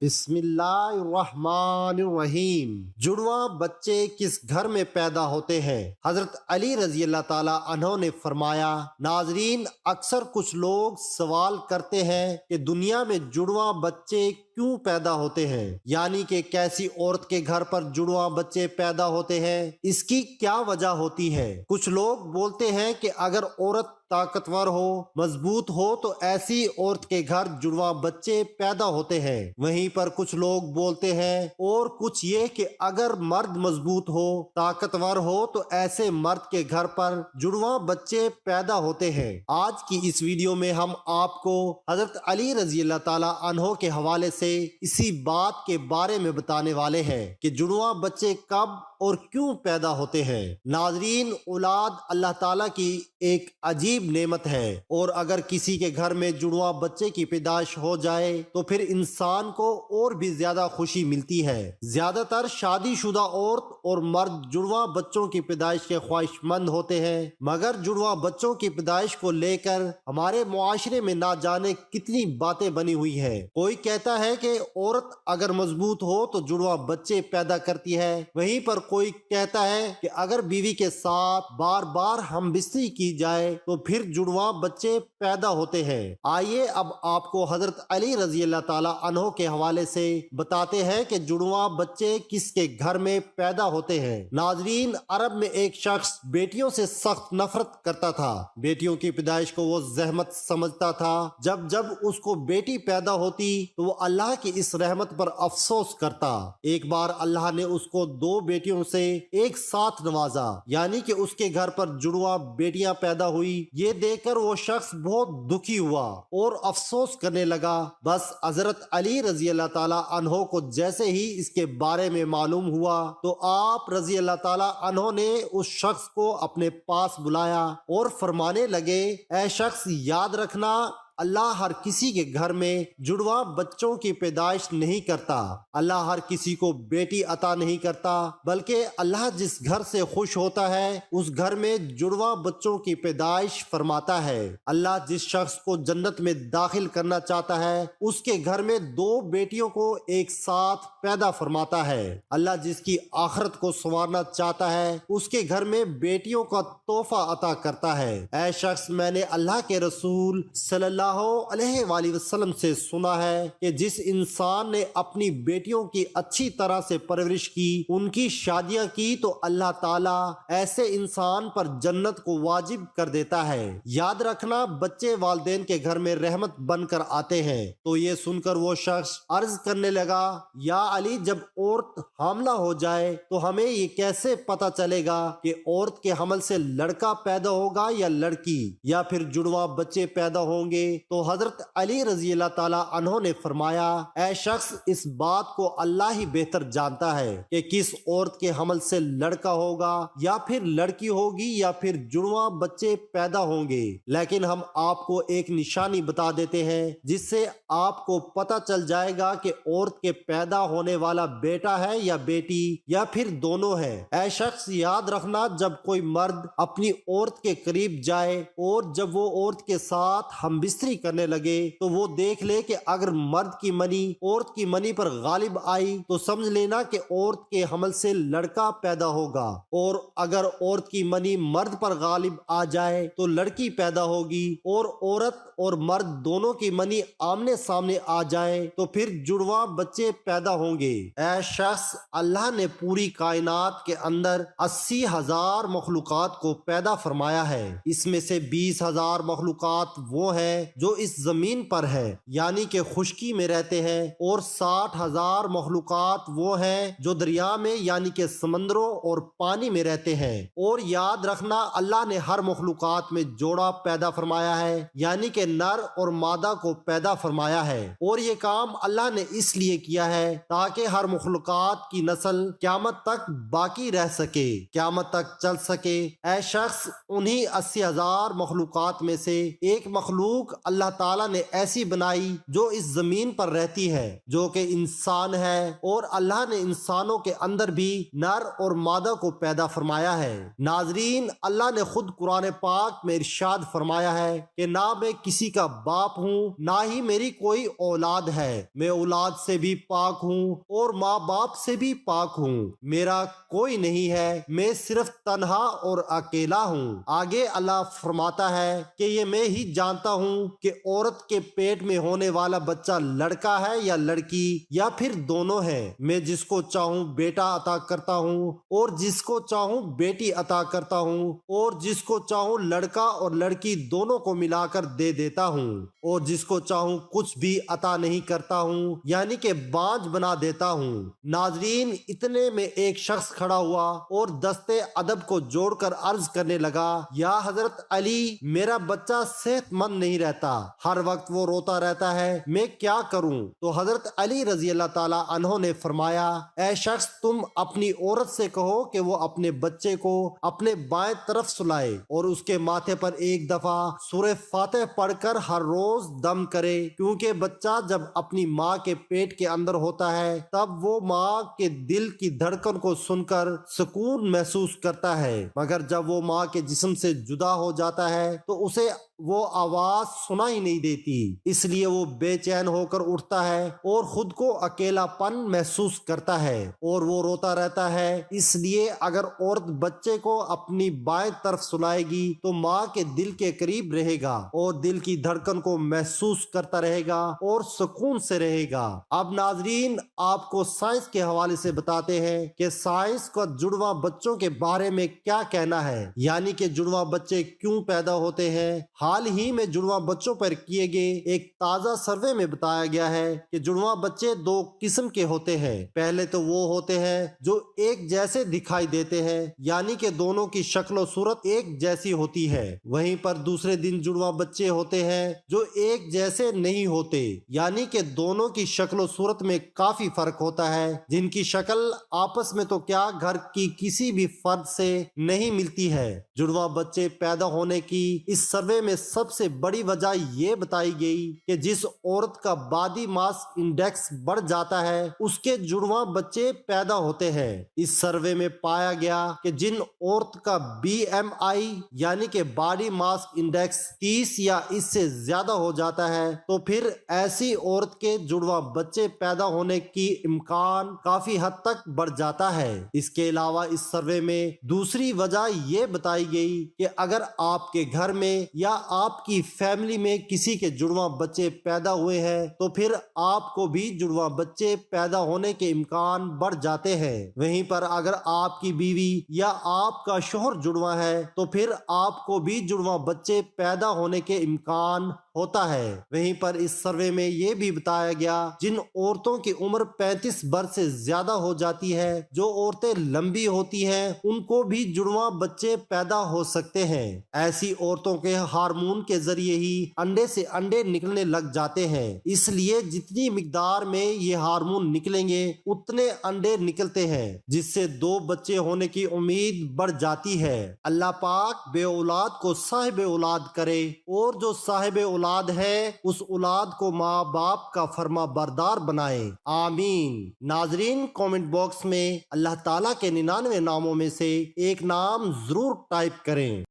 بسم اللہ الرحمن الرحیم۔ جڑواں بچے کس گھر میں پیدا ہوتے ہیں؟ حضرت علی رضی اللہ تعالی عنہ نے فرمایا، ناظرین، اکثر کچھ لوگ سوال کرتے ہیں کہ دنیا میں جڑواں بچے کیوں پیدا ہوتے ہیں، یعنی کہ کیسی عورت کے گھر پر جڑواں بچے پیدا ہوتے ہیں، اس کی کیا وجہ ہوتی ہے؟ کچھ لوگ بولتے ہیں کہ اگر عورت طاقتور ہو، مضبوط ہو تو ایسی عورت کے گھر جڑواں بچے پیدا ہوتے ہیں۔ وہیں پر کچھ لوگ بولتے ہیں اور کچھ یہ کہ اگر مرد مضبوط ہو، طاقتور ہو تو ایسے مرد کے گھر پر جڑواں بچے پیدا ہوتے ہیں۔ آج کی اس ویڈیو میں ہم آپ کو حضرت علی رضی اللہ تعالی عنہ کے حوالے سے اسی بات کے بارے میں بتانے والے ہیں کہ جڑواں بچے کب اور کیوں پیدا ہوتے ہیں۔ ناظرین، اولاد اللہ تعالیٰ کی ایک عجیب نعمت ہے، اور اگر کسی کے گھر میں جڑواں بچے کی پیدائش ہو جائے تو پھر انسان کو اور بھی زیادہ خوشی ملتی ہے۔ زیادہ تر شادی شدہ عورت اور مرد جڑواں بچوں کی پیدائش کے خواہش مند ہوتے ہیں، مگر جڑواں بچوں کی پیدائش کو لے کر ہمارے معاشرے میں نہ جانے کتنی باتیں بنی ہوئی ہیں۔ کوئی کہتا ہے کہ عورت اگر مضبوط ہو تو جڑواں بچے پیدا کرتی ہے، وہیں پر کوئی کہتا ہے کہ اگر بیوی کے ساتھ بار بار ہم بستری کی جائے تو پھر جڑواں بچے پیدا ہوتے ہیں۔ آئیے اب آپ کو حضرت علی رضی اللہ تعالی عنہ کے حوالے سے بتاتے ہیں کہ جڑواں بچے کس کے گھر میں پیدا ہوتے ہیں۔ ناظرین، عرب میں ایک شخص بیٹیوں سے سخت نفرت کرتا تھا۔ بیٹیوں کی پیدائش کو وہ زحمت سمجھتا تھا۔ جب جب اس کو بیٹی پیدا ہوتی تو وہ اللہ کی اس رحمت پر افسوس کرتا۔ ایک بار اللہ نے اس کو دو بیٹیوں سے ایک ساتھ نوازا، یعنی کہ اس کے گھر پر جڑواں بیٹیاں پیدا ہوئی۔ یہ دیکھ کر وہ شخص بہت دکھی ہوا اور افسوس کرنے لگا۔ بس حضرت علی رضی اللہ تعالی عنہ کو جیسے ہی اس کے بارے میں معلوم ہوا تو آپ رضی اللہ تعالی عنہ نے اس شخص کو اپنے پاس بلایا اور فرمانے لگے، اے شخص، یاد رکھنا، اللہ ہر کسی کے گھر میں جڑواں بچوں کی پیدائش نہیں کرتا۔ اللہ ہر کسی کو بیٹی عطا نہیں کرتا، بلکہ اللہ جس گھر سے خوش ہوتا ہے اس گھر میں جڑواں بچوں کی پیدائش فرماتا ہے۔ اللہ جس شخص کو جنت میں داخل کرنا چاہتا ہے اس کے گھر میں دو بیٹیوں کو ایک ساتھ پیدا فرماتا ہے۔ اللہ جس کی آخرت کو سنوارنا چاہتا ہے اس کے گھر میں بیٹیوں کا تحفہ عطا کرتا ہے۔ اے شخص، میں نے اللہ کے رسول صلی اللہ علیہ وآلہ وسلم سے سنا ہے کہ جس انسان نے اپنی بیٹیوں کی اچھی طرح سے پرورش کی، ان کی شادیاں کی، تو اللہ تعالیٰ ایسے انسان پر جنت کو واجب کر دیتا ہے۔ یاد رکھنا، بچے والدین کے گھر میں رحمت بن کر آتے ہیں۔ تو یہ سن کر وہ شخص عرض کرنے لگا، یا علی، جب عورت حاملہ ہو جائے تو ہمیں یہ کیسے پتا چلے گا کہ عورت کے حمل سے لڑکا پیدا ہوگا یا لڑکی، یا پھر جڑواں بچے پیدا ہوں گے؟ تو حضرت علی رضی اللہ تعالی عنہ نے فرمایا، اے شخص، اس بات کو اللہ ہی بہتر جانتا ہے کہ کس عورت کے حمل سے لڑکا ہوگا یا پھر لڑکی ہوگی یا پھر جڑواں بچے پیدا ہوں گے، لیکن ہم آپ کو ایک نشانی بتا دیتے ہیں جس سے آپ کو پتہ چل جائے گا کہ عورت کے پیدا ہونے والا بیٹا ہے یا بیٹی یا پھر دونوں ہے۔ اے شخص، یاد رکھنا، جب کوئی مرد اپنی عورت کے قریب جائے اور جب وہ عورت کے ساتھ ہم بستری کرنے لگے تو وہ دیکھ لے کہ اگر مرد کی منی عورت کی منی پر غالب آئی تو سمجھ لینا کہ عورت کے حمل سے لڑکا پیدا ہوگا، اور اگر عورت کی منی مرد پر غالب آ جائے تو لڑکی پیدا ہوگی، اور عورت اور مرد دونوں کی منی آمنے سامنے آ جائے تو پھر جڑواں بچے پیدا ہوں گے۔ اے شخص، اللہ نے پوری کائنات کے اندر 80,000 مخلوقات کو پیدا فرمایا ہے۔ اس میں سے 20,000 مخلوقات وہ ہیں جو اس زمین پر ہے، یعنی کہ خشکی میں رہتے ہیں، اور 60,000 مخلوقات وہ ہیں جو دریا میں یعنی کہ سمندروں اور پانی میں رہتے ہیں۔ اور یاد رکھنا، اللہ نے ہر مخلوقات میں جوڑا پیدا فرمایا ہے، یعنی کہ نر اور مادہ کو پیدا فرمایا ہے، اور یہ کام اللہ نے اس لیے کیا ہے تاکہ ہر مخلوقات کی نسل قیامت تک باقی رہ سکے، قیامت تک چل سکے۔ اے شخص، انہی 80,000 مخلوقات میں سے ایک مخلوق اللہ تعالیٰ نے ایسی بنائی جو اس زمین پر رہتی ہے جو کہ انسان ہے، اور اللہ نے انسانوں کے اندر بھی نر اور مادہ کو پیدا فرمایا ہے۔ ناظرین، اللہ نے خود قرآن پاک میں ارشاد فرمایا ہے کہ نہ میں کسی کا باپ ہوں نہ ہی میری کوئی اولاد ہے، میں اولاد سے بھی پاک ہوں اور ماں باپ سے بھی پاک ہوں، میرا کوئی نہیں ہے، میں صرف تنہا اور اکیلا ہوں۔ آگے اللہ فرماتا ہے کہ یہ میں ہی جانتا ہوں کہ عورت کے پیٹ میں ہونے والا بچہ لڑکا ہے یا لڑکی یا پھر دونوں ہے، میں جس کو چاہوں بیٹا عطا کرتا ہوں اور جس کو چاہوں بیٹی عطا کرتا ہوں، اور جس کو چاہوں لڑکا اور لڑکی دونوں کو ملا کر دے دیتا ہوں، اور جس کو چاہوں کچھ بھی عطا نہیں کرتا ہوں، یعنی کہ بانجھ بنا دیتا ہوں۔ ناظرین، اتنے میں ایک شخص کھڑا ہوا اور دستے ادب کو جوڑ کر عرض کرنے لگا، یا حضرت علی، میرا بچہ صحت مند نہیں رہتا، ہر وقت وہ روتا رہتا ہے، میں کیا کروں؟ تو حضرت علی رضی اللہ تعالی عنہ نے فرمایا، اے شخص، تم اپنی عورت سے کہو کہ وہ اپنے بچے کو اپنے بائیں طرف سلائے اور اس کے ماتھے پر ایک دفعہ سورہ فاتح پڑھ کر ہر روز دم کرے، کیونکہ بچہ جب اپنی ماں کے پیٹ کے اندر ہوتا ہے تب وہ ماں کے دل کی دھڑکن کو سن کر سکون محسوس کرتا ہے، مگر جب وہ ماں کے جسم سے جدا ہو جاتا ہے تو اسے وہ آواز سنا ہی نہیں دیتی، اس لیے وہ بے چین ہو کر اٹھتا ہے اور خود کو اکیلا پن محسوس کرتا ہے اور وہ روتا رہتا ہے۔ اس لیے اگر عورت بچے کو اپنی بائیں طرف سلائے گی تو ماں کے دل کے قریب رہے گا اور دل کی دھڑکن کو محسوس کرتا رہے گا اور سکون سے رہے گا۔ اب ناظرین، آپ کو سائنس کے حوالے سے بتاتے ہیں کہ سائنس کا جڑواں بچوں کے بارے میں کیا کہنا ہے، یعنی کہ جڑواں بچے کیوں پیدا ہوتے ہیں۔ حال ہی میں جڑواں بچوں پر کیے گئے ایک تازہ سروے میں بتایا گیا ہے کہ جڑواں بچے دو قسم کے ہوتے ہیں۔ پہلے تو وہ ہوتے ہیں جو ایک جیسے دکھائی دیتے ہیں، یعنی کہ دونوں کی شکل و صورت ایک جیسی ہوتی ہے، وہیں پر دوسرے دن جڑواں بچے ہوتے ہیں جو ایک جیسے نہیں ہوتے، یعنی کہ دونوں کی شکل و صورت میں کافی فرق ہوتا ہے، جن کی شکل آپس میں تو کیا گھر کی کسی بھی فرد سے نہیں ملتی ہے۔ جڑواں بچے پیدا ہونے کی اس سروے میں سب سے بڑی وجہ یہ بتائی گئی کہ جس عورت کا باڈی ماس انڈیکس بڑھ جاتا ہے اس کے جڑواں بچے پیدا ہوتے ہیں۔ اس سروے میں پایا گیا کہ جن عورت کا BMI یعنی کہ باڈی ماس انڈیکس 30 یا اس سے زیادہ ہو جاتا ہے تو پھر ایسی عورت کے جڑواں بچے پیدا ہونے کی امکان کافی حد تک بڑھ جاتا ہے۔ اس کے علاوہ اس سروے میں دوسری وجہ یہ بتائی گئی کہ اگر آپ کے گھر میں یا آپ کی فیملی میں کسی کے جڑواں بچے پیدا ہوئے ہیں تو پھر آپ کو بھی جڑواں بچے پیدا ہونے کے امکان بڑھ جاتے ہیں۔ وہیں پر اگر آپ کی بیوی یا آپ کا شوہر جڑواں ہے تو پھر آپ کو بھی جڑواں بچے پیدا ہونے کے امکان ہوتا ہے۔ وہیں پر اس سروے میں یہ بھی بتایا گیا جن عورتوں کی عمر 35 برس سے زیادہ ہو جاتی ہے، جو عورتیں لمبی ہوتی ہیں، ان کو بھی جڑواں بچے پیدا ہو سکتے ہیں۔ ایسی عورتوں کے ہارمون کے ذریعے ہی انڈے سے انڈے نکلنے لگ جاتے ہیں، اس لیے جتنی مقدار میں یہ ہارمون نکلیں گے اتنے انڈے نکلتے ہیں، جس سے 2 بچے ہونے کی امید بڑھ جاتی ہے۔ اللہ پاک بے اولاد کو صاحب اولاد کرے، اور جو صاحب اولاد ہے اس اولاد کو ماں باپ کا فرما بردار بنائے، آمین۔ ناظرین، کومنٹ باکس میں اللہ تعالیٰ کے 99 ناموں میں سے ایک نام ضرور ٹائپ کریں۔